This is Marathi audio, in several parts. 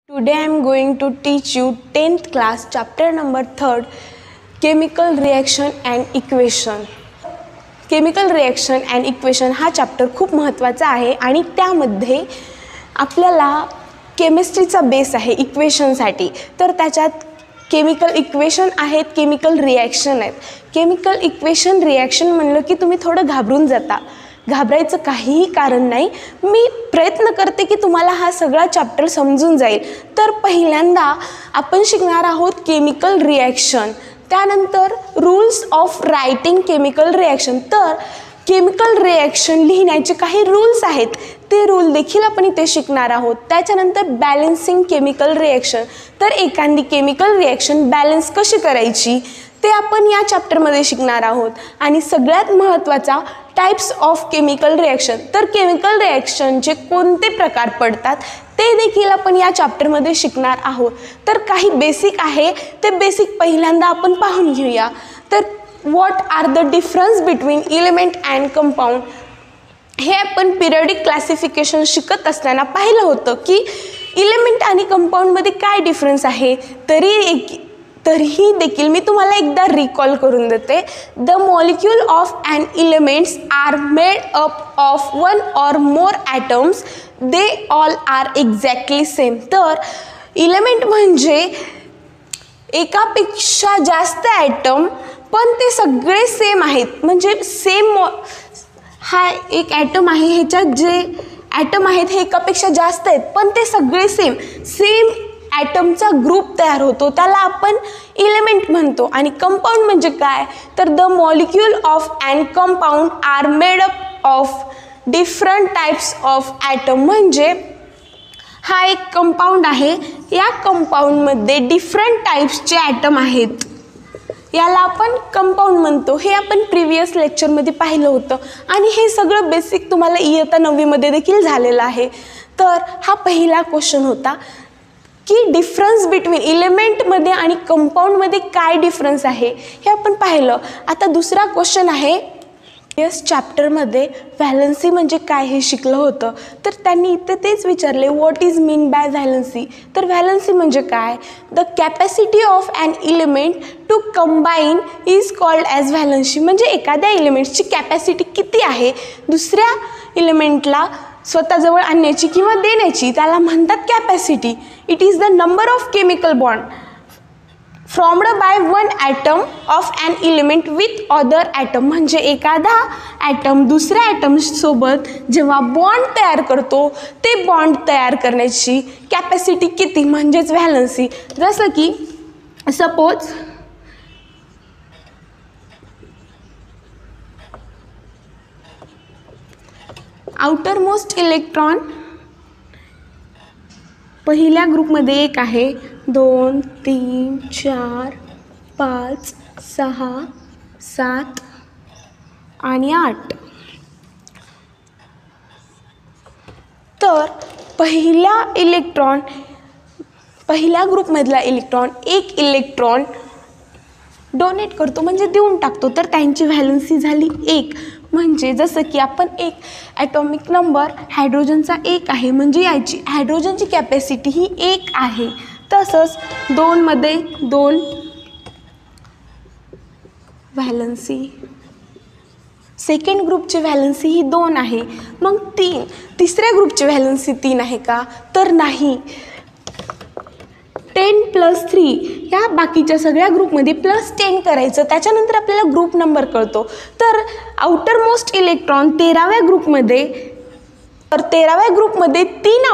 Today I am going to teach you 10th class chapter number 3rd chemical reaction and equation. Chemical reaction and equation हा चॅप्टर खूप महत्त्वाचा आहे आणि त्यामध्ये आपल्याला केमिस्ट्रीचा बेस आहे इक्वेशनसाठी. तर त्याच्यात केमिकल इक्वेशन आहेत, केमिकल रिॲक्शन आहेत. केमिकल इक्वेशन रिॲक्शन म्हणलं की तुम्ही थोडं घाबरून जाता. घाबरायचं काहीही कारण नाही. मी प्रयत्न करते की तुम्हाला हा सगळा चॅप्टर समजून जाईल. तर पहिल्यांदा आपण शिकणार आहोत केमिकल रिॲक्शन, त्यानंतर rules of writing chemical reaction. तर केमिकल रिॲक्शन लिहिण्याचे काही रूल्स आहेत, ते रूल देखील आपण इथे शिकणार आहोत. त्याच्यानंतर बॅलन्सिंग केमिकल रिॲक्शन, तर एखादी केमिकल रिॲक्शन बॅलन्स कशी करायची ते आपण या चॅप्टरमध्ये शिकणार आहोत. आणि सगळ्यात महत्त्वाचा टाइप्स ऑफ केमिकल रिॲक्शन, तर केमिकल रिॲक्शनचे कोणते प्रकार पडतात ते देखील आपण या चॅप्टरमध्ये शिकणार आहोत. तर काही बेसिक आहे, ते बेसिक पहिल्यांदा आपण पाहून घेऊया. तर what are the difference between element and compound, हे आपण पिरियडिक क्लासिफिकेशन शिकत असताना पाहिलं होतं की इलिमेंट आणि कंपाऊंडमध्ये काय डिफरन्स आहे. तरीही देखील मी तुम्हाला एकदा रिकॉल करून देते. The molecule of an elements are made up of one or more atoms, they all are exactly same. तर इलिमेंट म्हणजे एकापेक्षा जास्त ॲटम पण ते सगळे सेम आहेत. म्हणजे सेम हा एक ॲटम आहे, ह्याच्यात जे ॲटम आहेत हे एकापेक्षा जास्त आहेत पण ते सगळे सेम ॲटमचा ग्रुप तयार होतो, त्याला आपण इलिमेंट म्हणतो. आणि कंपाऊंड म्हणजे काय, तर the molecule of an compound are made up of different types of atom. म्हणजे हा एक कंपाऊंड आहे, या कंपाऊंडमध्ये डिफरंट टाइप्सचे ॲटम आहेत, याला आपण कंपाऊंड म्हणतो. हे आपण प्रिव्हियस लेक्चरमध्ये पाहिलं होतं आणि हे सगळं बेसिक तुम्हाला इयत्ता 9वीमध्ये देखील झालेलं आहे. तर हा पहिला क्वेश्चन होता की डिफरन्स बिटवीन इलिमेंटमध्ये आणि कंपाऊंडमध्ये काय डिफरन्स आहे हे आपण पाहिलं. आता दुसरा क्वेश्चन आहे, चॅप्टरमध्ये व्हॅलन्सी म्हणजे काय हे शिकलं होतं. तर त्यांनी इथे तेच विचारले, what is mean by valency. तर व्हॅलन्सी म्हणजे काय, the capacity of an element to combine is called as valency. म्हणजे एखाद्या इलिमेंट्सची कॅपॅसिटी किती आहे दुसऱ्या इलिमेंटला स्वतःजवळ आणण्याची किंवा देण्याची, त्याला म्हणतात capacity. It is the number of chemical bond formed by one atom of an element with other atom. म्हणजे एखादा ॲटम दुसऱ्या ॲटमसोबत जेव्हा बॉन्ड तयार करतो, ते बॉन्ड तयार करण्याची कॅपॅसिटी किती, म्हणजेच व्हॅलन्सी. जसं की सपोज आउटर मोस्ट इलेक्ट्रॉन पहिल्या ग्रुपमध्ये 1 आहे, 2 3 4 5 6 7 आणि 8. तर पहिल्या ग्रुपमधला इलेक्ट्रॉन 1 इलेक्ट्रॉन डोनेट करतो, म्हणजे देऊन टाकतो. तर त्यांची व्हॅलन्सी झाली 1. म्हणजे जसं की आपण एक ॲटॉमिक नंबर हायड्रोजनचा 1 आहे, म्हणजे याची हायड्रोजनची कॅपॅसिटी ही 1 आहे. तसंच 2 मध्ये 2 व्हॅलन्सी, सेकंड ग्रुपची व्हॅलन्सी ही 2 आहे. मग तिसऱ्या ग्रुपची व्हॅलन्सी 3 आहे का, तर नाही. 10 + 3 ह्या बाकीच्या सगळ्या ग्रुपमध्ये +10 करायचं, त्याच्यानंतर आपल्याला ग्रुप नंबर कळतो. तर आउटर मोस्ट इलेक्ट्रॉन 13व्या ग्रुपमध्ये, तर 13व्या ग्रुपमध्ये 3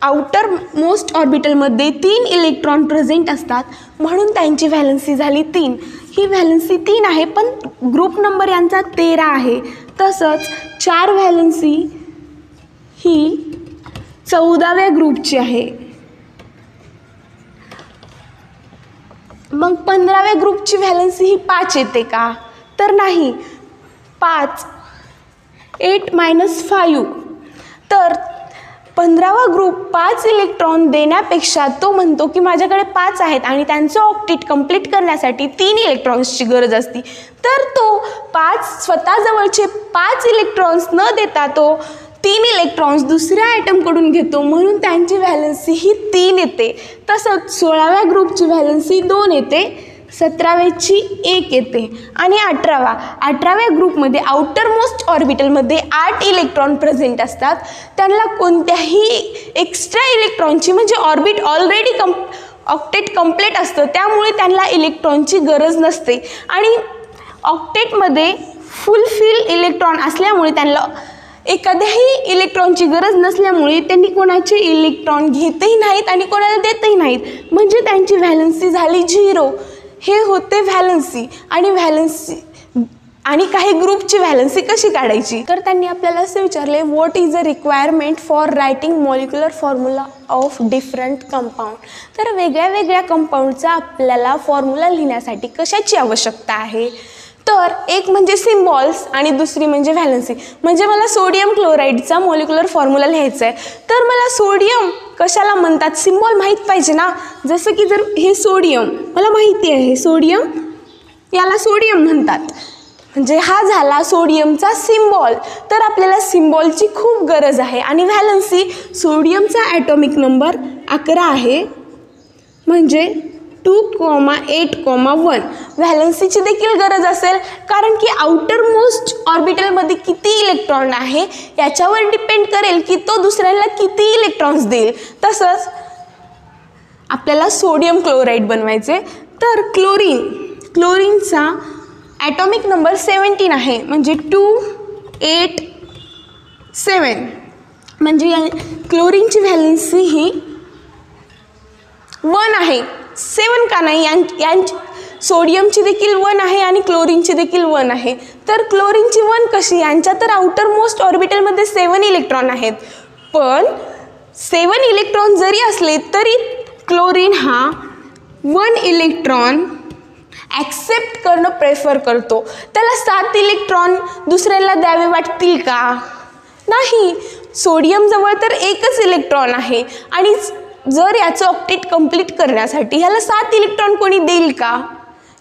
आउटर मोस्ट ऑर्बिटलमध्ये 3 इलेक्ट्रॉन प्रेझेंट असतात, म्हणून त्यांची व्हॅलन्सी झाली 3. ही व्हॅलन्सी 3 आहे पण ग्रुप नंबर यांचा 13 आहे. तसंच 4 व्हॅलन्सी ही 14व्या ग्रुपची आहे. मग 15व्या ग्रुपची व्हॅलन्सी ही 5 येते का, तर नाही. 8 - 5. तर 15वा ग्रुप 5 इलेक्ट्रॉन देण्यापेक्षा तो म्हणतो की माझ्याकडे 5 आहेत आणि त्यांचं ऑक्टेट कंप्लीट करण्यासाठी 3 इलेक्ट्रॉन्सची गरज असती. तर तो स्वतःजवळचे 5 इलेक्ट्रॉन्स न देता तो 3 इलेक्ट्रॉन्स दुसऱ्या ॲटमकडून घेतो म्हणून त्यांची व्हॅलन्सी ही 3 येते. तसंच 16व्या ग्रुपची व्हॅलन्सी 2 येते, 17व्याची 1 येते आणि 18व्या ग्रुपमध्ये आउटर मोस्ट ऑर्बिटलमध्ये 8 इलेक्ट्रॉन प्रेझेंट असतात. त्यांना कोणत्याही एक्स्ट्रा इलेक्ट्रॉनची म्हणजे ऑर्बिट ऑलरेडी ऑक्टेट कंप्लीट असतं त्यामुळे त्यांना इलेक्ट्रॉनची गरज नसते आणि ऑक्टेटमध्ये फुलफिल इलेक्ट्रॉन असल्यामुळे त्यांना एखाद्याही इलेक्ट्रॉनची गरज नसल्यामुळे त्यांनी कोणाचे इलेक्ट्रॉन घेतही नाहीत आणि कोणाला देतही नाहीत, म्हणजे त्यांची व्हॅलन्सी झाली 0. हे होते व्हॅलन्सी. आणि काही ग्रुपची व्हॅलन्सी कशी काढायची तर त्यांनी आपल्याला असे विचारले, what is a requirement for writing molecular formula of different compound. तर वेगळ्या कंपाऊंडचा आपल्याला फॉर्म्युला लिहिण्यासाठी कशाची आवश्यकता आहे तर एक म्हणजे सिम्बॉल्स आणि दुसरी म्हणजे व्हॅलन्सी. म्हणजे मला सोडियम क्लोराईडचा मॉलिक्युलर फॉर्म्युला लिहायचा आहे तर मला सोडियम कशाला म्हणतात सिम्बॉल माहीत पाहिजे ना. जसं की जर हे सोडियम मला माहिती आहे, सोडियम याला सोडियम म्हणतात म्हणजे हा झाला सोडियमचा सिम्बॉल. तर आपल्याला सिम्बॉलची खूप गरज आहे. आणि व्हॅलन्सी, सोडियमचा ॲटॉमिक नंबर 11 आहे म्हणजे 2,8,1. व्हॅलन्सीची देखील गरज असेल कारण की आउटर मोस्ट ऑर्बिटलमध्ये किती इलेक्ट्रॉन आहे याच्यावर डिपेंड करेल की तो दुसऱ्याला किती इलेक्ट्रॉन्स देईल. तसंच आपल्याला सोडियम क्लोराईड बनवायचे तर क्लोरीनचा ॲटॉमिक नंबर 17 आहे म्हणजे 2,8,7. म्हणजे क्लोरीनची व्हॅलन्सी ही 1 आहे. 7 का नाही, सोडियमची देखील 1 आहे आणि क्लोरीनची देखील 1 आहे. तर क्लोरीनची 1 कशी, यांच्या तर आउटर मोस्ट ऑर्बिटलमध्ये 7 इलेक्ट्रॉन आहेत पण 7 इलेक्ट्रॉन जरी असले तरी क्लोरीन हा 1 इलेक्ट्रॉन ॲक्सेप्ट करणं प्रेफर करतो. त्याला 7 इलेक्ट्रॉन दुसऱ्याला द्यावे वाटतील का, नाही. सोडियमजवळ तर एकच इलेक्ट्रॉन आहे आणि जर याचं ऑक्टेट कंप्लीट करण्यासाठी ह्याला 7 इलेक्ट्रॉन कोणी देईल का,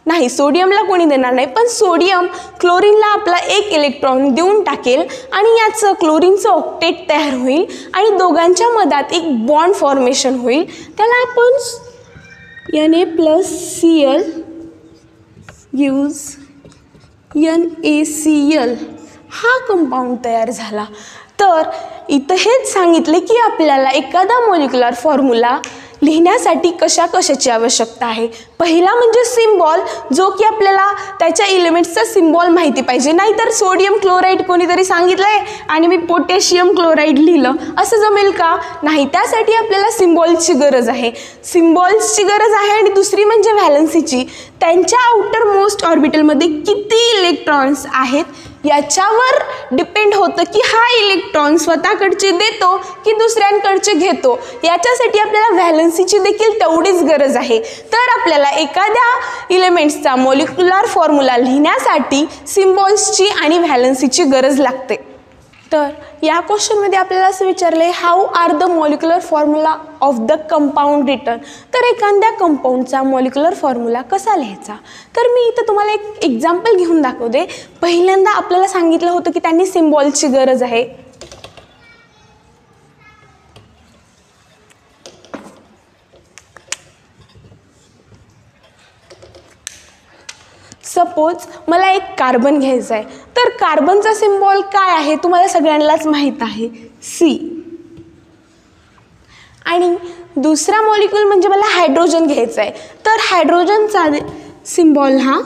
नाही. सोडियमला कोणी देणार नाही पण सोडियम क्लोरीनला आपला 1 इलेक्ट्रॉन देऊन टाकेल आणि याचं क्लोरीनचं ऑक्टेट तयार होईल आणि दोघांच्या मधात एक बॉन्ड फॉर्मेशन होईल. त्याला आपण Na+Cl यूज NaCl हा कंपाऊंड तयार झाला. तर इथं हेच सांगितले की आपल्याला एखादा मॉलिक्युलर फॉर्म्युला लिहिण्यासाठी कशाची आवश्यकता आहे. पहिला म्हणजे सिम्बॉल, जो की आपल्याला त्याच्या एलिमेंट्सचा सिम्बॉल माहिती पाहिजे. नाहीतर सोडियम क्लोराईड कोणीतरी सांगितलं आहे आणि मी पोटॅशियम क्लोराईड लिहिलं असं जमेल का, नाही. त्यासाठी आपल्याला सिम्बॉल्सची गरज आहे. आणि दुसरी म्हणजे व्हॅलन्सीची. त्यांच्या आउटर मोस्ट ऑर्बिटलमध्ये किती इलेक्ट्रॉन्स आहेत याच्यावर डिपेंड होतं की हा इलेक्ट्रॉन स्वतःकडचे देतो की दुसऱ्यांकडचे घेतो. याच्यासाठी आपल्याला व्हॅलन्सीची देखील तेवढीच गरज आहे. तर आपल्याला एखाद्या इलेमेंट्सचा मॉलिक्युलर फॉर्म्युला लिहिण्यासाठी सिम्बॉल्सची आणि व्हॅलन्सीची गरज लागते. तर या क्वेश्चनमध्ये आपल्याला असं विचारले, how are the molecular formula of the compound return. तर एखाद्या कंपाऊंडचा मॉलिक्युलर फॉर्म्युला कसा लिहायचा तर मी इथं तुम्हाला एक एक्झाम्पल घेऊन दाखवते. पहिल्यांदा आपल्याला सांगितलं होतं की त्यांनी सिम्बॉल्सची गरज आहे. सपोज मला एक कार्बन घ्यायचा आहे तर कार्बनचा सिम्बॉल काय आहे तुम्हाला सगळ्यांनाच माहीत आहे, C. आणि दुसरा मॉलिक्यूल म्हणजे मला हायड्रोजन घ्यायचा आहे तर हायड्रोजनचा सिम्बॉल हा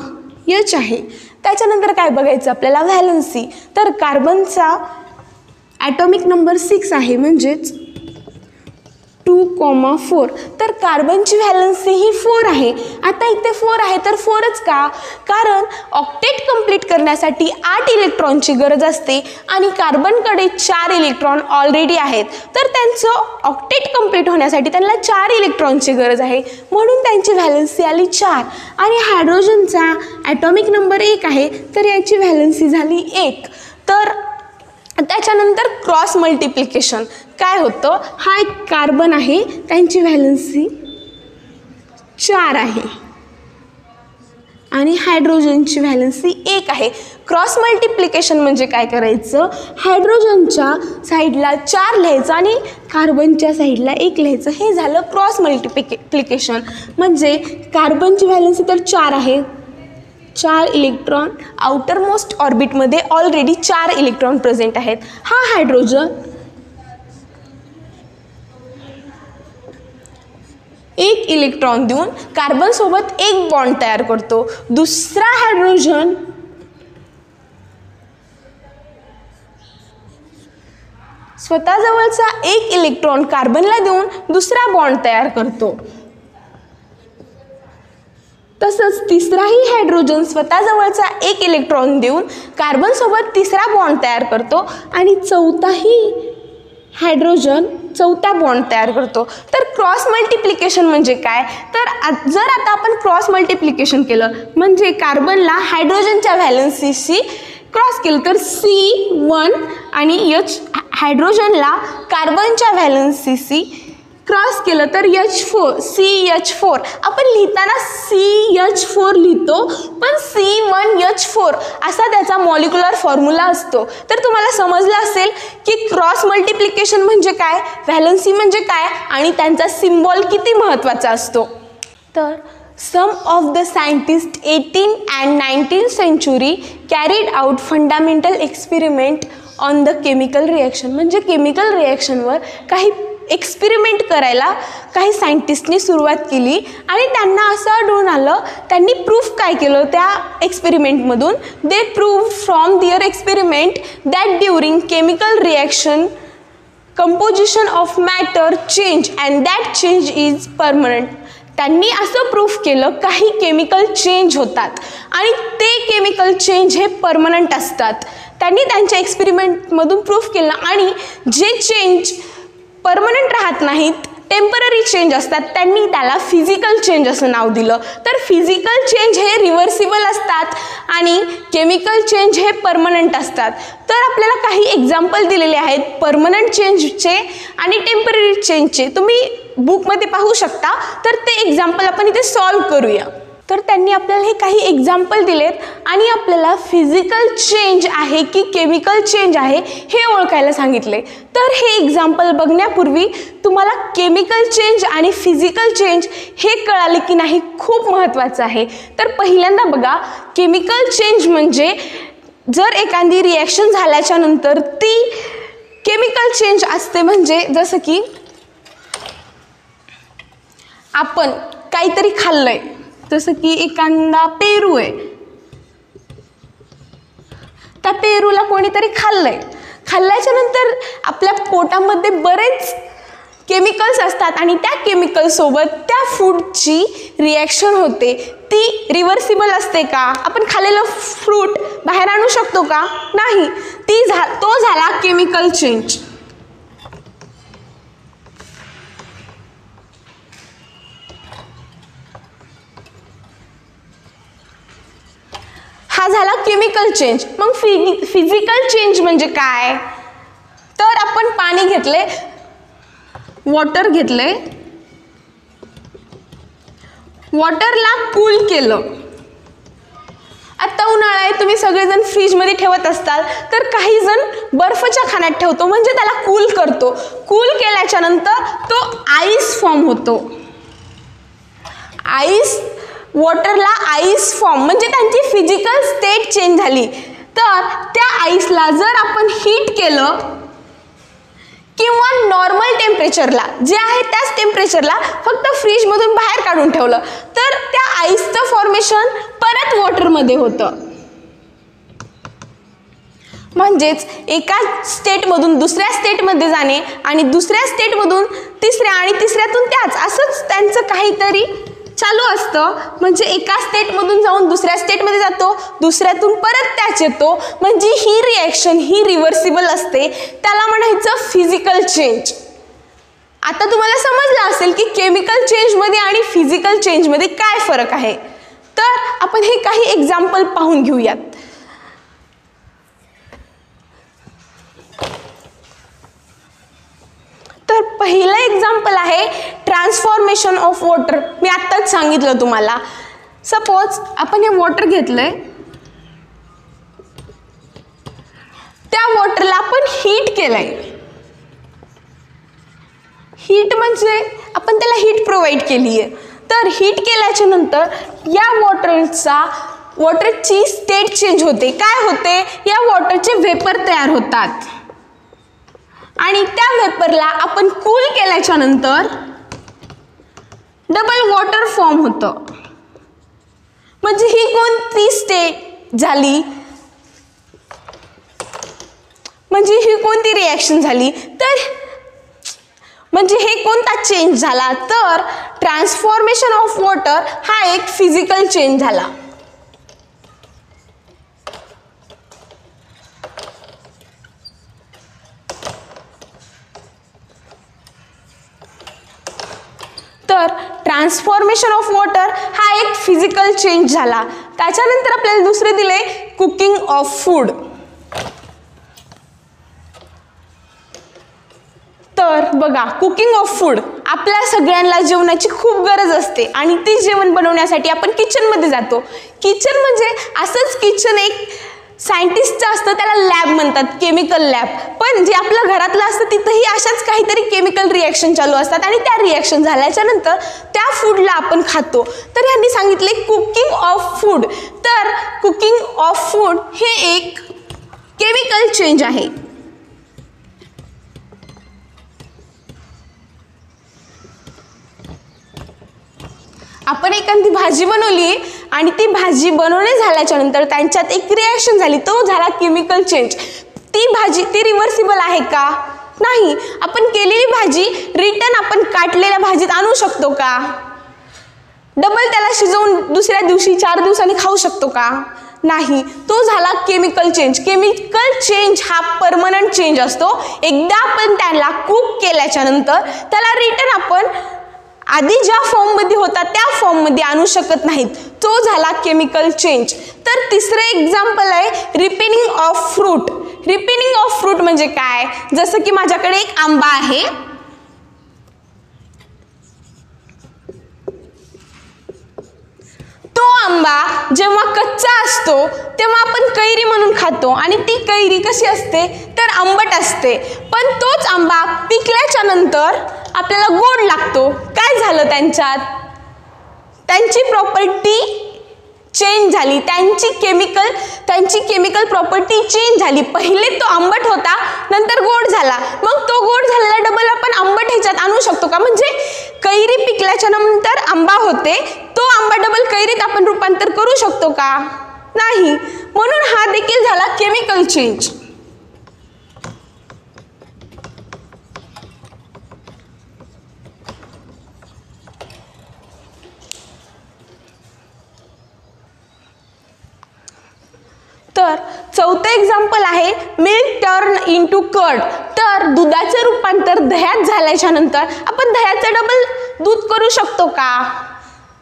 H आहे. त्याच्यानंतर काय बघायचं आपल्याला, व्हॅलन्सी. तर कार्बनचा ॲटॉमिक नंबर 6 आहे म्हणजेच 2,4. तर कार्बनची व्हॅलन्सी ही 4 आहे. आता इथे 4 आहे तर 4च का, कारण ऑक्टेट कंप्लीट करण्यासाठी 8 इलेक्ट्रॉनची गरज असते आणि कार्बनकडे 4 इलेक्ट्रॉन ऑलरेडी आहेत. तर त्यांचं ऑक्टेट कंप्लीट होण्यासाठी त्यांना 4 इलेक्ट्रॉनची गरज आहे म्हणून त्यांची व्हॅलन्सी आली 4. आणि हायड्रोजनचा ॲटॉमिक नंबर 1 आहे तर याची व्हॅलन्सी झाली 1. तर त्याच्यानंतर क्रॉस मल्टिप्लिकेशन काय होतं, हा एक कार्बन आहे त्यांची व्हॅलन्सी 4 आहे. आणि हायड्रोजनची व्हॅलन्सी 1 आहे. क्रॉस मल्टिप्लिकेशन म्हणजे काय करायचं, हायड्रोजनच्या साईडला 4 लिहायचं आणि कार्बनच्या साईडला 1 लिहायचं. हे झालं क्रॉस मल्टिप्लिकेशन. म्हणजे कार्बनची व्हॅलन्सी तर 4 आहे, 4 इलेक्ट्रॉन आउटर मोस्ट ऑर्बिटमध्ये ऑलरेडी 4 इलेक्ट्रॉन प्रेझेंट आहेत. हा हायड्रोजन 1 इलेक्ट्रॉन देऊन कार्बनसोबत 1 बॉन्ड तयार करतो. दुसरा हायड्रोजन स्वतःजवळचा 1 इलेक्ट्रॉन कार्बनला देऊन दुसरा बॉन्ड तयार करतो. तसंच तिसराही हायड्रोजन स्वतःजवळचा 1 इलेक्ट्रॉन देऊन कार्बनसोबत तिसरा बॉन्ड तयार करतो आणि चौथाही हायड्रोजन चौथा बॉन्ड तयार करतो. तर क्रॉस मल्टिप्लिकेशन म्हणजे काय, तर जर आता आपण क्रॉस मल्टिप्लिकेशन केलं म्हणजे कार्बनला हायड्रोजनच्या व्हॅलन्सीशी क्रॉस केलं तर C1 आणि हायड्रोजनला कार्बनच्या व्हॅलन्सीशी क्रॉस केलं तर CH4. आपण लिहिताना CH4 लिहितो, पण C1H4 असा त्याचा मॉलिक्युलर फॉर्म्युला असतो. तर तुम्हाला समजलं असेल की क्रॉस मल्टिप्लिकेशन म्हणजे काय, व्हॅलन्सी म्हणजे काय आणि त्यांचा सिम्बॉल किती महत्त्वाचा असतो. तर some of the scientists 18th and 19th century carried out fundamental experiment on the chemical reaction. म्हणजे केमिकल रिॲक्शनवर काही एक्सपेरिमेंट करायला काही सायंटिस्टनी सुरुवात केली आणि त्यांना असं आढळून आलं, त्यांनी प्रूफ काय केलं त्या एक्सपेरिमेंटमधून, they prove from their experiment that during chemical reaction composition of matter change and that change is permanent. त्यांनी असं प्रूफ केलं काही केमिकल चेंज होतात आणि ते केमिकल चेंज हे परमनंट असतात. त्यांनी त्यांच्या एक्सपेरिमेंटमधून प्रूफ केलं आणि जे चेंज परमनंट राहत नाहीत, टेम्पररी चेंज असतात, त्यांनी त्याला फिजिकल चेंज असं नाव दिलं. तर फिजिकल चेंज हे रिव्हर्सिबल असतात आणि केमिकल चेंज हे परमनंट असतात. तर आपल्याला काही एक्झाम्पल दिलेले आहेत परमनंट चेंजचे आणि टेम्पररी चेंजचे, तुम्ही बुकमध्ये पाहू शकता. तर ते एक्झाम्पल आपण इथे सॉल्व करूया. तर त्यांनी आपल्याला हे काही एक्झाम्पल दिलेत आणि आपल्याला फिजिकल चेंज आहे की केमिकल चेंज आहे हे ओळखायला सांगितले. तर हे एक्झाम्पल बघण्यापूर्वी तुम्हाला केमिकल चेंज आणि फिजिकल चेंज हे कळाले की नाही खूप महत्त्वाचं आहे. तर पहिल्यांदा बघा, केमिकल चेंज म्हणजे जर एखादी रिॲक्शन झाल्याच्या नंतर ती केमिकल चेंज असते. म्हणजे जसं की आपण काहीतरी खाल्लंय, जसं की एखादा पेरू आहे, त्या पेरूला कोणीतरी खाल्ल्याच्या नंतर आपल्या पोटामध्ये बरेच केमिकल्स असतात आणि त्या केमिकलसोबत त्या फूडची रिॲक्शन होते. ती रिव्हर्सिबल असते का, आपण खाल्लेलं फ्रूट बाहेर आणू शकतो का, नाही. तो झाला केमिकल चेंज. हा झाला केमिकल चेंज. मग फिजिकल चेंज म्हणजे काय, तर आपण पाणी घेतले, वॉटर घेतले, वॉटरला कूल केलं. आता उन्हाळा आहे, तुम्ही सगळेजण फ्रीजमध्ये ठेवत असताल, तर काही जण बर्फाच्या खाण्यात ठेवतो म्हणजे त्याला कूल करतो. कूल केल्याच्या नंतर तो आईस फॉर्म होतो. आईस, वॉटरला आईस फॉर्म म्हणजे त्यांची फिजिकल स्टेट चेंज झाली. तर त्या आईसला जर आपण हीट केलं किंवा नॉर्मल टेम्परेचरला जे आहे त्याच टेम्परेचरला फक्त फ्रीजमधून बाहेर काढून ठेवलं तर त्या आईसचं फॉर्मेशन परत वॉटरमध्ये होतं. म्हणजेच एका स्टेटमधून दुसऱ्या स्टेटमध्ये जाणे आणि दुसऱ्या स्टेटमधून तिसऱ्या आणि तिसऱ्यातून त्याच, असंच त्यांचं काहीतरी चालू असतं. म्हणजे एका स्टेटमधून जाऊन दुसऱ्या स्टेटमध्ये जातो, दुसऱ्यातून परत त्याच येतो. म्हणजे ही रिॲक्शन ही रिव्हर्सिबल असते, त्याला म्हणायचं फिजिकल चेंज. आता तुम्हाला समजलं असेल की केमिकल चेंजमध्ये आणि फिजिकल चेंजमध्ये काय फरक आहे. तर आपण हे काही एक्झाम्पल पाहून घेऊयात. तर पहिलं एक्झाम्पल आहे ट्रान्सफॉर्मेशन ऑफ वॉटर. मी आत्ताच सांगितलं तुम्हाला, सपोज आपण हे वॉटर घेतलंय, त्या वॉटरला आपण हीट केलंय. हीट म्हणजे आपण त्याला हीट प्रोव्हाइड केली आहे. तर हीट केल्याच्या नंतर या वॉटरची स्टेट चेंज होते. काय होते, या वॉटरचे व्हेपर तयार होतात आणि त्या व्हेपरला आपण कूल केल्याच्या नंतर डबल वॉटर फॉर्म होतं. म्हणजे ही कोणती स्टेट झाली, म्हणजे ही कोणती रिॲक्शन झाली, तर म्हणजे हे कोणता चेंज झाला, तर ट्रान्सफॉर्मेशन ऑफ वॉटर हा एक फिजिकल चेंज झाला. तर ट्रान्सफॉर्मेशन ऑफ वॉटर हा एक फिजिकल चेंज झाला. त्याच्यानंतर आपल्याला दुसरे दिले कुकिंग ऑफ फूड. तर बघा, कुकिंग ऑफ फूड, आपल्या सगळ्यांना जेवणाची खूप गरज असते आणि ती जेवण बनवण्यासाठी आपण किचनमध्ये जातो. किचन म्हणजे असंच किचन एक सायंटिस्टचं असतं, त्याला लॅब म्हणतात, केमिकल लॅब. पण जे आपलं घरातलं असतं तिथंही अशाच काहीतरी केमिकल रिॲक्शन चालू असतात आणि त्या रिॲक्शन झाल्याच्या नंतर त्या फूडला आपण खातो. तर यांनी सांगितले कुकिंग ऑफ फूड. तर कुकिंग ऑफ फूड हे एक केमिकल चेंज आहे. आपण एखादी भाजी बनवली आणि ती भाजी बनवणे झाल्याच्या नंतर त्यांच्यात एक रिॲक्शन झाली, तो झाला केमिकल चेंज. ती रिव्हर्सिबल आहे का? नाही. आपण केलेली भाजी रिटर्न आपण काटलेल्या भाजीत आणू शकतो का? डबल त्याला शिजवून दुसऱ्या दिवशी 4 दिवसांनी खाऊ शकतो का? नाही. तो झाला केमिकल चेंज. केमिकल चेंज हा परमनंट चेंज असतो. एकदा आपण त्याला कुक केल्याच्या नंतर त्याला रिटर्न आपण आधी ज्या फॉर्ममध्ये होता त्या फॉर्ममध्ये आणू शकत नाहीत. तो झाला केमिकल चेंज. तर तिसरं एक्झाम्पल आहे रिपेनिंग ऑफ फ्रूट. रिपेनिंग ऑफ फ्रूट म्हणजे काय? जसं की माझ्याकडे एक आंबा आहे, तो आंबा जेव्हा कच्चा असतो तेव्हा आपण कैरी म्हणून खातो आणि ती कैरी कशी असते, तर आंबट असते. पण तोच आंबा पिकल्याच्या नंतर आपल्याला गोड लागतो. काय झालं, त्यांची प्रॉपर्टी चेंज झाली, त्यांची केमिकल प्रॉपर्टी चेंज झाली. पहिले तो आंबट होता, नंतर गोड झाला. मग तो गोड झालेला डबल आपण आंबट ह्याच्यात आणू शकतो का? म्हणजे कैरी पिकल्याच्या नंतर आंबा होते, तो आंबा डबल कैरीत आपण रूपांतर करू शकतो का? नाही. म्हणून हा देखील झाला केमिकल चेंज. तर चौथं एक्झाम्पल आहे मिल्क टर्न इनटू कर्ड. तर दुधाचे रूपांतर दह्यात झाल्याच्या नंतर आपण दह्याचं डबल दूध करू शकतो का?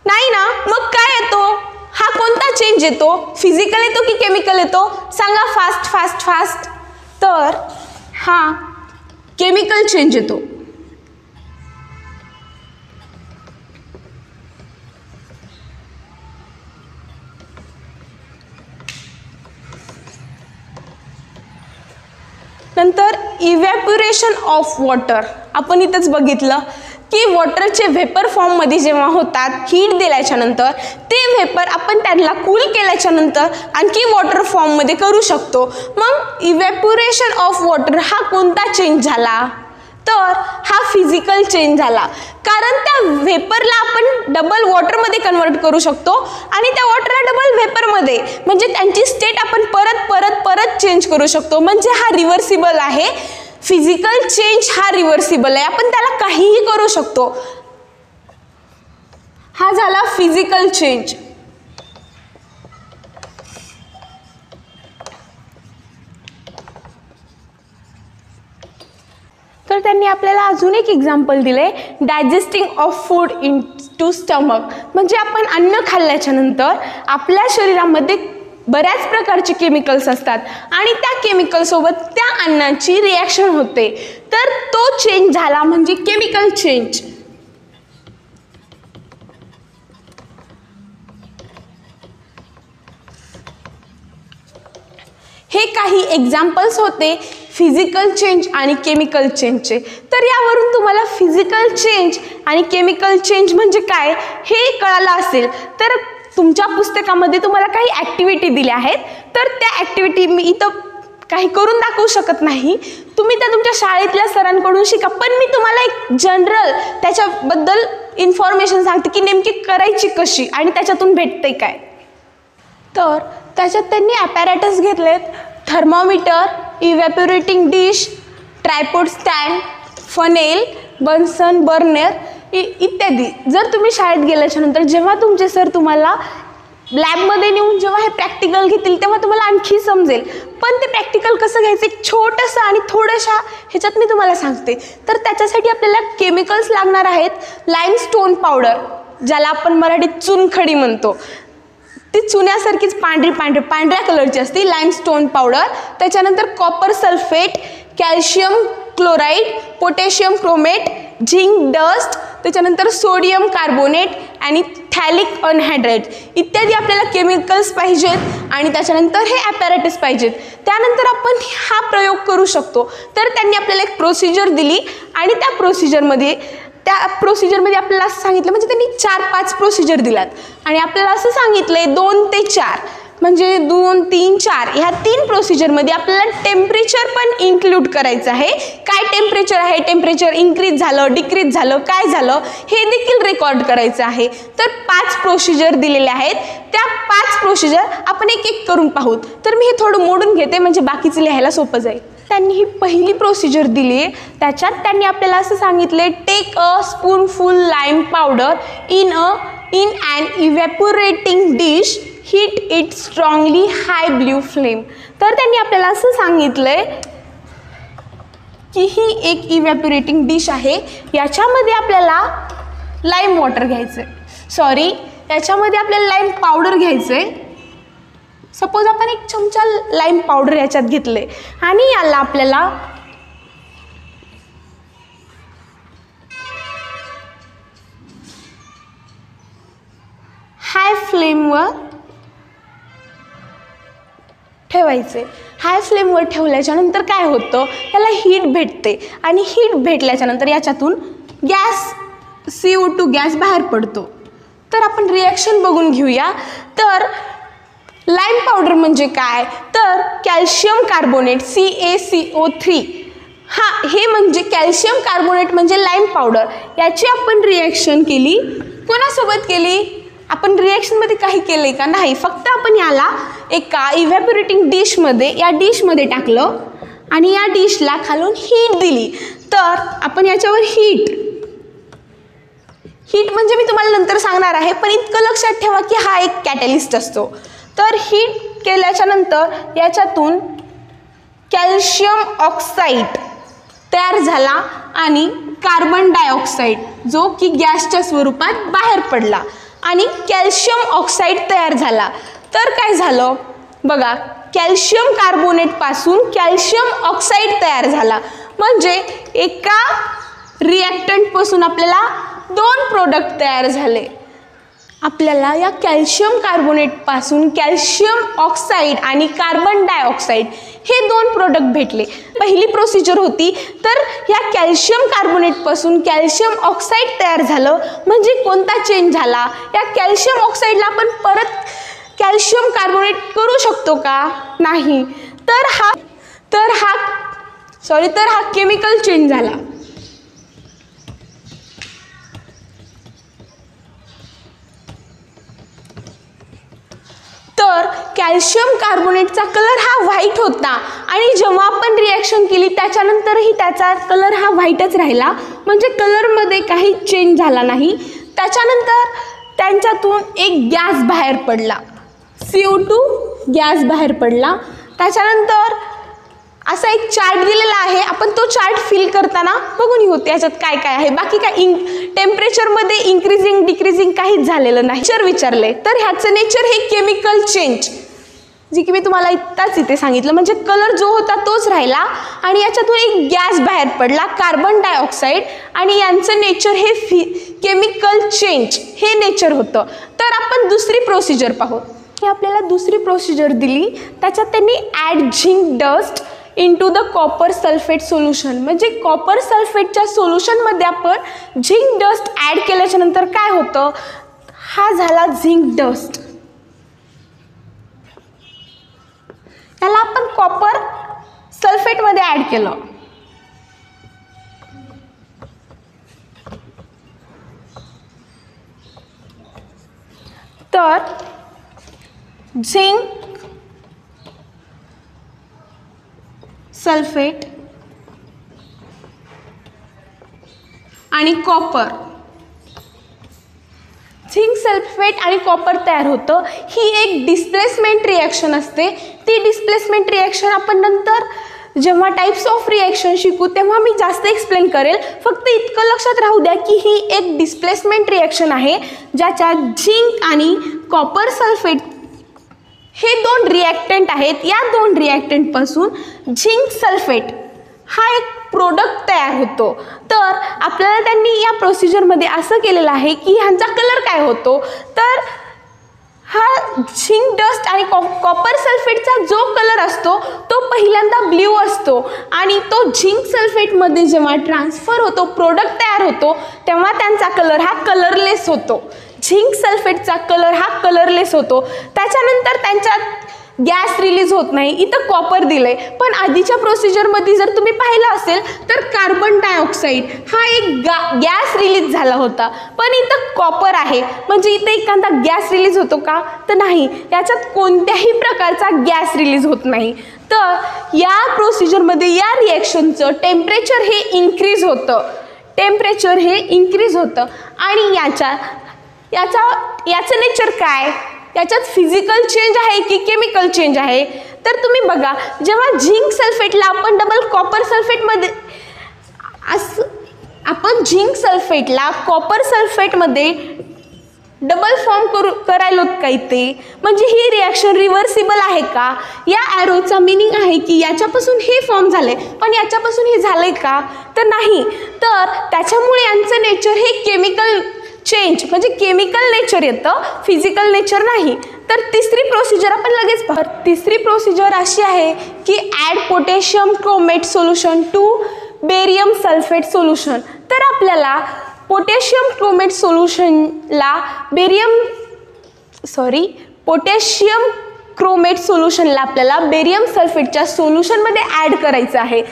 नाही ना. मग काय येतो? हा कोणता चेंज येतो? फिजिकल येतो की केमिकल येतो? सांगा फास्ट फास्ट फास्ट. तर हा केमिकल चेंज येतो. नंतर इव्हॅपोरेशन ऑफ वॉटर. आपण इथंच बघितलं की वॉटरचे व्हेपर फॉर्ममध्ये जेव्हा होतात हीट दिल्याच्या नंतर ते व्हेपर आपण त्यांना कूल केल्याच्या नंतर आणखी वॉटर फॉर्ममध्ये करू शकतो. मग इव्हॅपोरेशन ऑफ वॉटर हा कोणता चेंज झाला? तर हा फिजिकल चेंज झाला. कारण त्या व्हेपरला आपण डबल वॉटरमध्ये कन्वर्ट करू शकतो आणि त्या वॉटरला डबल व्हेपरमध्ये, म्हणजे त्यांची स्टेट आपण परत परत परत चेंज करू शकतो. म्हणजे हा रिव्हर्सिबल आहे. फिजिकल चेंज हा रिव्हर्सिबल आहे, आपण त्याला काहीही करू शकतो. हा झाला फिजिकल चेंज. तर त्यांनी आपल्याला अजून एक एक्झाम्पल दिले digesting of food into stomach. म्हणजे आपण अन्न खाल्ल्याच्या नंतर आपल्या शरीरामध्ये बऱ्याच प्रकारचे केमिकल्स असतात आणि त्या केमिकलसोबत त्या अन्नाची रिॲक्शन होते. तर तो चेंज झाला म्हणजे केमिकल चेंज. हे काही एक्झाम्पल्स होते फिजिकल चेंज आणि केमिकल चेंजचे. तर यावरून तुम्हाला फिजिकल चेंज आणि केमिकल चेंज म्हणजे काय हे कळालं असेल. तर तुमच्या पुस्तकामध्ये तुम्हाला काही ॲक्टिव्हिटी दिल्या आहेत, तर त्या ॲक्टिव्हिटी मी इथं काही करून दाखवू शकत नाही, तुम्ही त्या तुमच्या शाळेतल्या सरांकडून शिका. पण मी तुम्हाला एक जनरल त्याच्याबद्दल इन्फॉर्मेशन सांगते की नेमकी करायची कशी आणि त्याच्यातून भेटते काय. तर त्याच्यात त्यांनी ॲपॅरेटस घेतलेत, thermometer, evaporating dish, tripod stand, funnel, Bunsen burner इत्यादी. जर तुम्ही शाळेत गेल्याच्यानंतर जेव्हा तुमचे सर तुम्हाला लॅबमध्ये नेऊन जेव्हा हे प्रॅक्टिकल घेतील तेव्हा तुम्हाला आणखी समजेल. पण ते प्रॅक्टिकल कसं घ्यायचं एक छोटंसं आणि थोड्याशा ह्याच्यात मी तुम्हाला सांगते. तर त्याच्यासाठी आपल्याला केमिकल्स लागणार आहेत. लाईमस्टोन पावडर, ज्याला आपण मराठीत चुनखडी म्हणतो, ती चुन्यासारखीच पांढऱ्या कलरची असते लाईमस्टोन पावडर. त्याच्यानंतर copper sulphate, calcium chloride, potassium chromate, zinc dust, त्याच्यानंतर सोडियम कार्बोनेट आणि थॅलिक अनहायड्रेट इत्यादी आपल्याला केमिकल्स पाहिजेत आणि त्याच्यानंतर हे ॲपॅरेटस पाहिजेत. त्यानंतर आपण हा प्रयोग करू शकतो. तर त्यांनी आपल्याला एक प्रोसिजर दिली आणि त्या प्रोसिजरमध्ये आपल्याला असं सांगितलं, म्हणजे त्यांनी 4-5 प्रोसिजर दिल्यात आणि आपल्याला असं सांगितलं आहे 2 ते 4 म्हणजे 2, 3, 4 ह्या 3 प्रोसिजरमध्ये आपल्याला टेम्परेचर पण इन्क्लूड करायचं आहे. काय टेम्परेचर आहे, टेम्परेचर इन्क्रीज झालं, डिक्रीज झालं, काय झालं हे देखील रेकॉर्ड करायचं आहे. तर 5 प्रोसिजर दिलेले आहेत. त्या 5 प्रोसिजर आपण एक एक करून पाहूत. तर मी हे थोडं मोडून घेते म्हणजे बाकीचं लिहायला सोपं जाईल. त्यांनी ही पहिली प्रोसिजर दिली आहे. त्याच्यात त्यांनी आपल्याला असं सांगितले, take a spoonful lime powder in an evaporating dish, heat it strongly high blue flame. तर त्यांनी आपल्याला असं सांगितलं आहे की ही एक इव्हॅपोरेटिंग डिश आहे, याच्यामध्ये आपल्याला लाईम वॉटर घ्यायचं आहे, याच्यामध्ये आपल्याला लाईम पावडर घ्यायचं आहे. सपोज आपण 1 चमचा लाईम पावडर याच्यात घेतले आणि याला आपल्याला हाय फ्लेमवर ठेवायचे. हाय फ्लेमवर ठेवल्याच्यानंतर काय होतं, त्याला हीट भेटते आणि हीट भेटल्याच्यानंतर याच्यातून गॅस CO2 गॅस बाहेर पडतो. तर आपण रिॲक्शन बघून घेऊया. तर लाईम पावडर म्हणजे काय, तर कॅल्शियम कार्बोनेट CaCO3 हे म्हणजे कॅल्शियम कार्बोनेट म्हणजे लाईम पावडर. याची आपण रिॲक्शन केली. कोणासोबत केली, आपण रिॲक्शनमध्ये काही केलं का, नाही, फक्त आपण याला एका इव्हॅपोरेटिंग डिशमध्ये या डिशमध्ये टाकलं आणि या डिशला खालून हीट दिली. तर आपण याच्यावर हीट म्हणजे मी तुम्हाला नंतर सांगणार आहे, पण इतकं लक्षात ठेवा की हा एक कॅटॅलिस्ट असतो. तर हीट केल्याच्या नंतर याच्यातून कॅल्शियम ऑक्साईड तयार झाला आणि कार्बन डायऑक्साईड जो की गॅसच्या स्वरूपात बाहेर पडला आणि कॅल्शियम ऑक्साईड तयार झाला. तर काय झालं बघा, कॅल्शियम कार्बोनेटपासून कॅल्शियम ऑक्साईड तयार झाला. म्हणजे एका रिॲक्टंटपासून आपल्याला 2 प्रोडक्ट तयार झाले. आपल्याला या कॅल्शियम कार्बोनेटपासून कॅल्शियम ऑक्साईड आणि कार्बन डायऑक्साईड हे 2 प्रोडक्ट भेटले. पहिली प्रोसिजर होती, तर या कॅल्शियम कार्बोनेटपासून कॅल्शियम ऑक्साईड तयार झालं. म्हणजे कोणता चेंज झाला, या कॅल्शियम ऑक्साईडला आपण परत कॅल्शियम कार्बोनेट करू शकतो का, नाही. तर हा केमिकल चेंज झाला. तर कॅल्शियम कार्बोनेटचा कलर हा व्हाईट होता आणि जेव्हा आपण रिॲक्शन केली त्याच्यानंतरही त्याचा कलर हा व्हाईटच राहिला. म्हणजे कलरमध्ये काही चेंज झाला नाही. त्याच्यानंतर त्यांच्यातून एक गॅस बाहेर पडला, CO2 गॅस बाहेर पडला. त्याच्यानंतर असा एक चार्ट दिलेला आहे, आपण तो चार्ट फिल करताना बघून घेऊ त्याच्यात काय काय आहे. बाकी काय टेम्परेचरमध्ये इन्क्रीजिंग डिक्रीजिंग काहीच झालेलं नाही. नेचर विचारले, तर ह्याचं नेचर हे केमिकल चेंज, जी की मी तुम्हाला इथे सांगितलं. म्हणजे कलर जो होता तोच राहिला आणि याच्यातून एक गॅस बाहेर पडला, कार्बन डायऑक्साईड, आणि यांचं नेचर हे केमिकल चेंज हे नेचर होतं. तर आपण दुसरी प्रोसिजर पाहू. ही आपल्याला दुसरी प्रोसिजर दिली, त्याच्यात त्यांनी add zinc dust into the copper sulphate solution, म्हणजे कॉपर सल्फेटच्या सोल्युशनमध्ये आपण झिंक डस्ट ॲड केल्याच्या नंतर काय होतं, हा झाला झिंक डस्ट, त्याला आपण कॉपर सल्फेटमध्ये ॲड केलं. तर झिंक सल्फेट आणि कॉपर, झिंक सल्फेट आणि कॉपर तयार होतं. ही एक डिस्प्लेसमेंट रिॲक्शन असते. ती डिस्प्लेसमेंट रिॲक्शन आपण नंतर जेव्हा टाइप्स ऑफ रिॲक्शन शिकू तेव्हा मी जास्त एक्सप्लेन करेल. फक्त इतकं लक्षात राहू द्या की ही एक डिस्प्लेसमेंट रिॲक्शन आहे ज्याच्यात झिंक आणि कॉपर सल्फेट हे दोन रिॲक्टंट आहेत. या दोन रिॲक्टंटपासून झिंक सल्फेट हा एक प्रोडक्ट तयार होतो. तर आपल्याला त्यांनी या प्रोसिजरमध्ये असं केलेलं आहे की ह्यांचा कलर काय होतो, तर हा झिंक डस्ट आणि कॉपर सल्फेटचा जो कलर असतो तो पहिल्यांदा ब्ल्यू असतो आणि तो झिंक सल्फेटमध्ये जेव्हा ट्रान्सफर होतो, प्रोडक्ट तयार होतो, तेव्हा त्यांचा कलर हा कलरलेस होतो. झिंक सल्फेटचा कलर हा कलरलेस होतो. त्याच्यानंतर त्यांच्यात गॅस रिलीज होत नाही. इथं कॉपर दिलंय, पण आधीच्या प्रोसिजरमध्ये जर तुम्ही पाहिलं असेल तर कार्बन डायऑक्साईड हा एक गॅस रिलीज झाला होता, पण इथं कॉपर आहे, म्हणजे इथं एखादा गॅस रिलीज होतो का, तर नाही, याच्यात कोणत्याही प्रकारचा गॅस रिलीज होत नाही. तर या प्रोसिजरमध्ये या रिॲक्शनचं टेम्परेचर हे इन्क्रीज होतं, टेम्परेचर हे इन्क्रीज होतं. आणि याचं नेचर काय, याच्यात फिजिकल चेंज आहे की केमिकल चेंज आहे, तर तुम्ही बघा, जेव्हा झिंक सल्फेटला आपण डबल कॉपर सल्फेटमध्ये आपण झिंक सल्फेटला कॉपर सल्फेटमध्ये डबल फॉर्म करायलो का इथे, म्हणजे ही रिॲक्शन रिव्हर्सिबल आहे का. या ॲरोचा मिनिंग आहे की याच्यापासून हे फॉर्म झाले पण याच्यापासून हे झालंय का, तर नाही. तर त्याच्यामुळे यांचं नेचर हे केमिकल चेंज म्हणजे केमिकल नेचर येतं, फिजिकल नेचर नाही. तर तिसरी प्रोसिजर आपण लगेच पाहू. तिसरी प्रोसिजर अशी आहे की add potassium chromate solution to barium sulphate solution. तर आपल्याला पोटॅशियम क्रोमेट सोल्युशनला पोटॅशियम क्रोमेट सोल्युशनला आपल्याला बेरियम सल्फेटच्या सोल्युशनमध्ये ॲड करायचं आहे.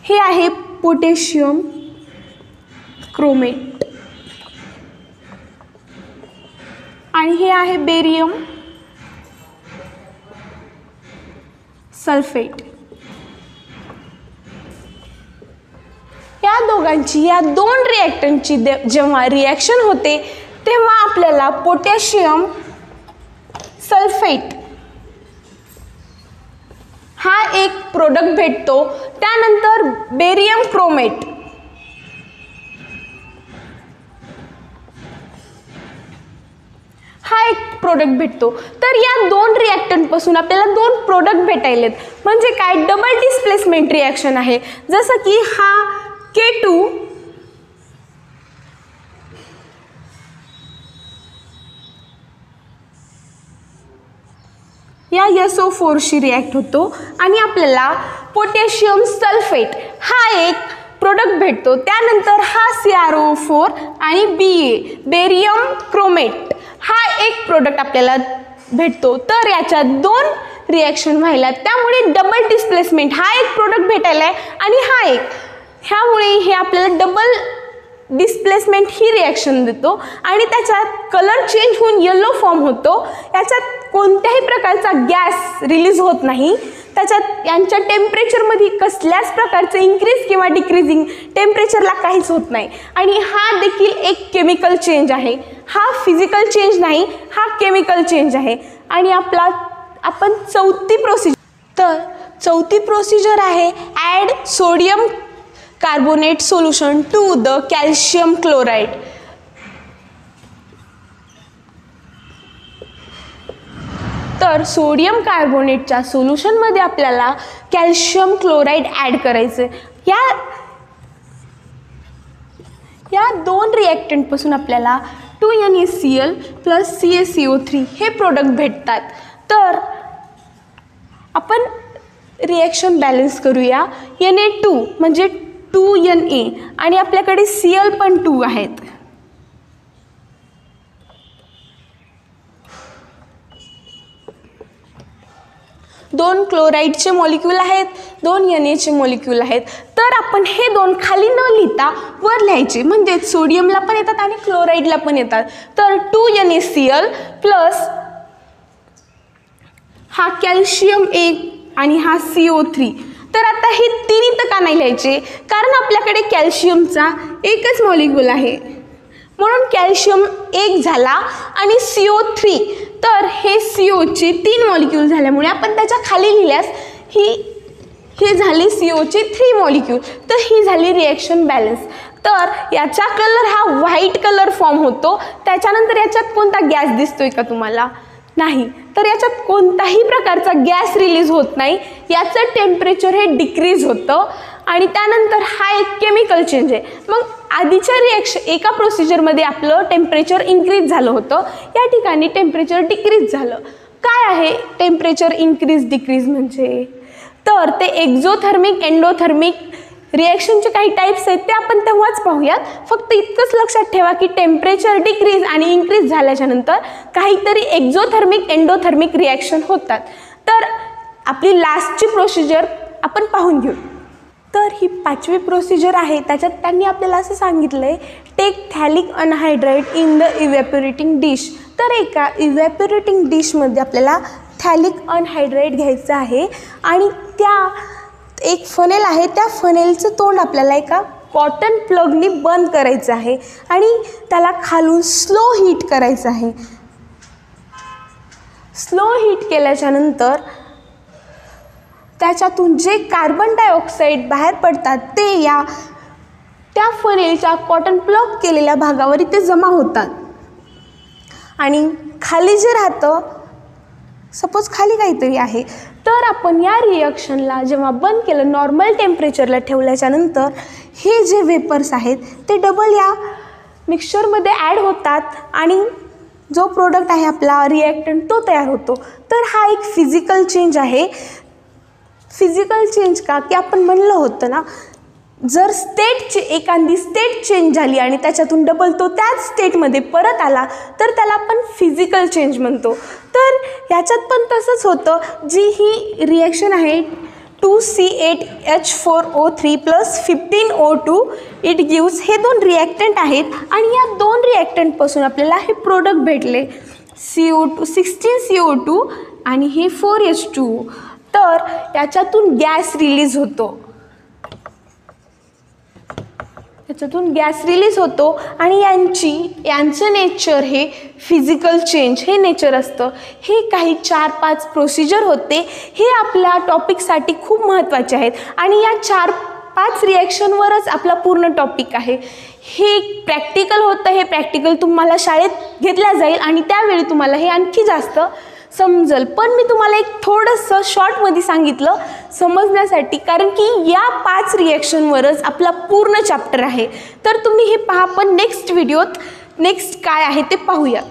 हे आहे पोटॅशियम क्रोमेट आणि हे आहे बेरियम सल्फेट. या दोघांची, या दोन रिॲक्टंटची जेव्हा रिॲक्शन होते तेव्हा आपल्याला पोटॅशियम सल्फेट हा एक प्रोडक्ट भेटतो. त्यानंतर बेरियम क्रोमेट हा एक प्रोडक्ट भेटतो. तर या दोन रिॲक्टंटपासून आपल्याला दोन प्रोडक्ट भेटायलेत, म्हणजे काय, डबल डिस्प्लेसमेंट रिॲक्शन आहे. जसं की हा K2 या SO4शी रिॲक्ट होतो आणि आपल्याला पोटॅशियम सल्फेट हा एक प्रोडक्ट भेटतो. त्यानंतर हा CrO4 आणि बेरियम क्रोमेट हा एक प्रोडक्ट आपल्याला भेटतो. तर याच्यात दोन रिॲक्शन व्हायला, त्यामुळे डबल डिस्प्लेसमेंट हा एक प्रोडक्ट भेटायला आहे आणि हा एक, ह्यामुळे हे आपल्याला डबल डिस्प्लेसमेंट ही रिॲक्शन देतो आणि त्याच्यात कलर चेंज होऊन येलो फॉर्म होतो. याच्यात कोणत्याही प्रकारचा गॅस रिलीज होत नाही. त्याच्यात यांच्या टेम्परेचरमध्ये कसल्याच प्रकारचं इन्क्रीज किंवा डिक्रीजिंग टेम्परेचरला काहीच होत नाही. आणि हा देखील एक केमिकल चेंज आहे, हा फिजिकल चेंज नाही, हा केमिकल चेंज आहे. आणि आपण चौथी प्रोसिजर आहे add sodium carbonate solution to the calcium chloride. तर सोडियम कार्बोनेटच्या सोल्युशनमध्ये आपल्याला कॅल्शियम क्लोराईड ॲड करायचं. या दोन रिॲक्टंटपासून आपल्याला 2NaCl + CaCO3 हे प्रोडक्ट भेटतात. तर आपण रिॲक्शन बॅलन्स करूया. Na2 म्हणजे 2Na आणि आपल्याकडे Cl पण 2 आहेत. दोन क्लोराईडचे मॉलिक्यूल आहेत, 2 Na मॉलिक्यूल आहेत. तर आपण हे दोन खाली न लिहिता वर लिहायचे, म्हणजे सोडियमला पण येतात आणि क्लोराईडला पण येतात. तर 2NaCl प्लस हा कॅल्शियम 1 आणि हा CO3. तर आता हे तिन्ही तर का नाही लिहायचे, कारण आपल्याकडे कॅल्शियमचा एकच मॉलिक्यूल आहे, म्हणून कॅल्शियम 1 झाला आणि CO3. तर हे COचे 3 मॉलिक्यूल झाल्यामुळे आपण त्याच्या खाली लिहिल्यास ही झाली COचे 3 मॉलिक्यूल. तर ही झाली रिॲक्शन बॅलन्स. तर याचा कलर हा व्हाईट कलर फॉर्म होतो. त्याच्यानंतर याच्यात कोणता गॅस दिसतोय का तुम्हाला? नाही. तर याच्यात कोणताही प्रकारचा गॅस रिलीज होत नाही. याचं टेम्परेचर हे डिक्रीज होतं आणि त्यानंतर हा एक केमिकल चेंज आहे. मग आधीच्या एका प्रोसिजरमध्ये आपलं टेम्परेचर इन्क्रीज झालं होतं, या ठिकाणी टेम्परेचर डिक्रीज झालं. काय आहे टेम्परेचर इन्क्रीज डिक्रीज म्हणजे? तर ते एक्झोथर्मिक एंडोथर्मिक रिॲक्शनचे काही टाईप्स आहेत ते आपण तेव्हाच पाहूयात. फक्त इतकंच लक्षात ठेवा की टेम्परेचर डिक्रीज आणि इन्क्रीज झाल्याच्या नंतर काहीतरी एक्झोथर्मिक एंडोथर्मिक रिॲक्शन होतात. तर आपली लास्टची प्रोसिजर आपण पाहून घेऊ. तर ही 5वी प्रोसिजर आहे. त्याच्यात त्यांनी आपल्याला असं सांगितलं आहे, take phthalic anhydride in the evaporating dish. तर एका इव्हॅपोरेटिंग डिशमध्ये आपल्याला थॅलिक अनहायड्राइड घ्यायचं आहे आणि त्या एक फनेल आहे, त्या फनेलचं तोंड आपल्याला एका कॉटन प्लगनी बंद करायचं आहे आणि त्याला खालून स्लो हीट करायचं आहे. स्लो हीट केल्याच्या नंतर त्याच्यातून जे कार्बन डायऑक्साईड बाहेर पडतात ते त्या फनेलच्या कॉटन प्लग केलेल्या भागावर इथे जमा होतात आणि खाली जे राहतं, सपोज खाली काहीतरी आहे, तर आपण या रिॲक्शनला जेव्हा बंद केलं, नॉर्मल टेम्परेचरला ठेवल्याच्या नंतर हे जे वेपर्स आहेत ते डबल या मिक्सचरमध्ये ॲड होतात आणि जो प्रोडक्ट आहे आपला रिॲक्टंट तो तयार होतो. तर हा एक फिजिकल चेंज आहे. फिजिकल चेंज का की आपण म्हणलं होतं ना, जर एखादी स्टेट चेंज झाली आणि त्याच्यातून डबल तो त्याच स्टेटमध्ये परत आला तर त्याला आपण फिजिकल चेंज म्हणतो. तर याच्यात पण तसंच होतं. जी ही रिॲक्शन आहे 2C8H4O3 plus 15O2 it gives, हे 2 रिॲक्टंट आहेत आणि या 2 रिॲक्टंटपासून आपल्याला हे प्रोडक्ट भेटले, CO2 16CO2 आणि हे 4H2O. तर याच्यातून गॅस रिलीज होतो, आणि यांचं नेचर हे फिजिकल चेंज हे नेचर असतं. हे काही 4-5 प्रोसिजर होते, हे आपल्या टॉपिकसाठी खूप महत्त्वाचे आहेत आणि या 4-5 रिॲक्शनवरच आपला पूर्ण टॉपिक आहे. हे प्रॅक्टिकल होतं, हे प्रॅक्टिकल तुम्हाला शाळेत घेतल्या जाईल आणि त्यावेळी तुम्हाला हे आणखी जास्त समजेल. पण मी तुम्हाला एक थोडंसं शॉर्टमध्ये सांगितलं समजण्यासाठी, कारण की या 5 रिॲक्शनवरच आपला पूर्ण चॅप्टर आहे. तर तुम्ही हे पहा, पण नेक्स्ट व्हिडिओत नेक्स्ट काय आहे ते पाहूया.